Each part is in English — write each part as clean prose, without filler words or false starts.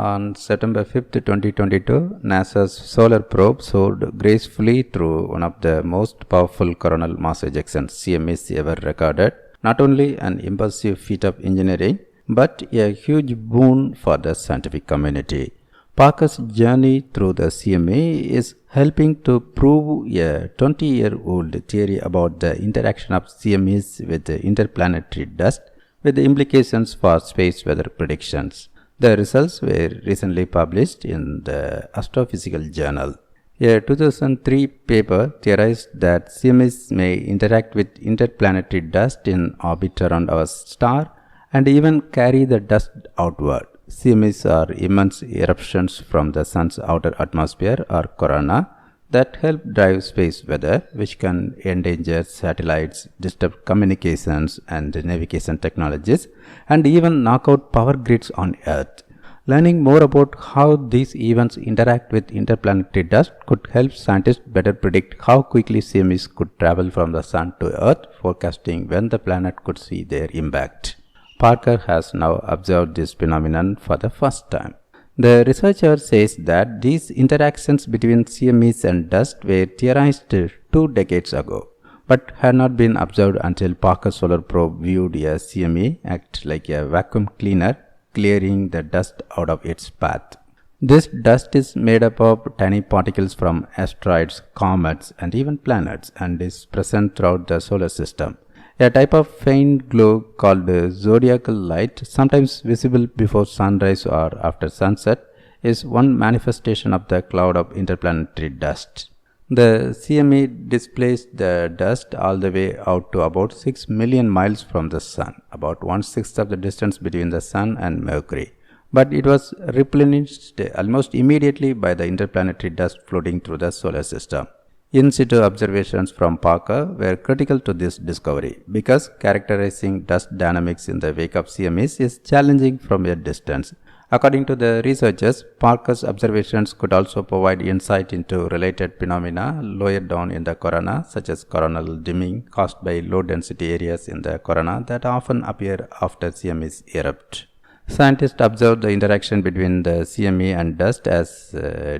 On September 5th, 2022, NASA's solar probe soared gracefully through one of the most powerful coronal mass ejections CMEs ever recorded. Not only an impressive feat of engineering, but a huge boon for the scientific community. Parker's journey through the CME is helping to prove a 20-year-old theory about the interaction of CMEs with the interplanetary dust, with the implications for space weather predictions. The results were recently published in the Astrophysical Journal. A 2003 paper theorized that CMEs may interact with interplanetary dust in orbit around our star and even carry the dust outward. CMEs are immense eruptions from the Sun's outer atmosphere or corona that help drive space weather, which can endanger satellites, disturb communications and navigation technologies, and even knock out power grids on Earth. Learning more about how these events interact with interplanetary dust could help scientists better predict how quickly CMEs could travel from the Sun to Earth, forecasting when the planet could see their impact. Parker has now observed this phenomenon for the first time. The researcher says that these interactions between CMEs and dust were theorized 2 decades ago, but had not been observed until Parker's solar probe viewed a CME act like a vacuum cleaner, clearing the dust out of its path. This dust is made up of tiny particles from asteroids, comets, and even planets, and is present throughout the solar system. A type of faint glow called zodiacal light, sometimes visible before sunrise or after sunset, is one manifestation of the cloud of interplanetary dust. The CME displays the dust all the way out to about 6 million miles from the Sun, about 1/6 of the distance between the Sun and Mercury. But it was replenished almost immediately by the interplanetary dust floating through the solar system. In situ observations from Parker were critical to this discovery because characterizing dust dynamics in the wake of CMEs is challenging from a distance. According to the researchers, Parker's observations could also provide insight into related phenomena lower down in the corona, such as coronal dimming caused by low-density areas in the corona that often appear after CMEs erupt. Scientists observed the interaction between the CME and dust as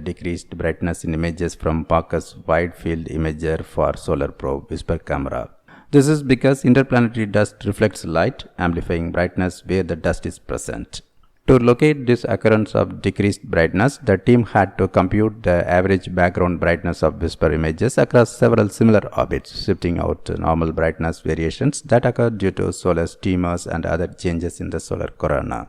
decreased brightness in images from Parker's wide field imager for solar probe whisper camera. This is because interplanetary dust reflects light, amplifying brightness where the dust is present. To locate this occurrence of decreased brightness, the team had to compute the average background brightness of whisper images across several similar orbits, shifting out normal brightness variations that occur due to solar streamers and other changes in the solar corona.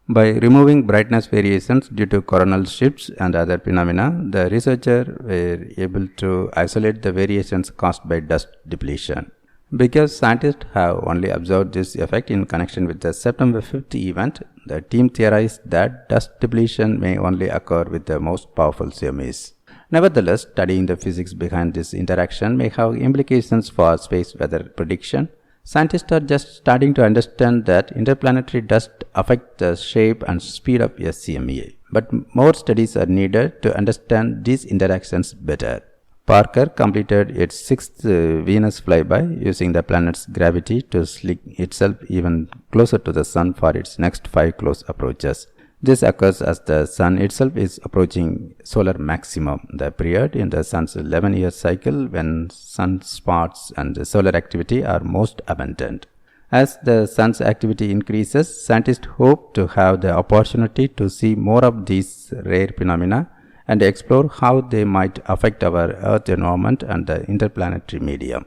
By removing brightness variations due to coronal shifts and other phenomena, the researchers were able to isolate the variations caused by dust depletion. Because scientists have only observed this effect in connection with the September 5th event, the team theorized that dust depletion may only occur with the most powerful CMEs. Nevertheless, studying the physics behind this interaction may have implications for space weather prediction. Scientists are just starting to understand that interplanetary dust affects the shape and speed of a CME, but more studies are needed to understand these interactions better. Parker completed its 6th Venus flyby using the planet's gravity to sling itself even closer to the Sun for its next 5 close approaches. This occurs as the Sun itself is approaching solar maximum, the period in the Sun's 11-year cycle when sunspots and solar activity are most abundant. As the Sun's activity increases, scientists hope to have the opportunity to see more of these rare phenomena and explore how they might affect our Earth environment and the interplanetary medium.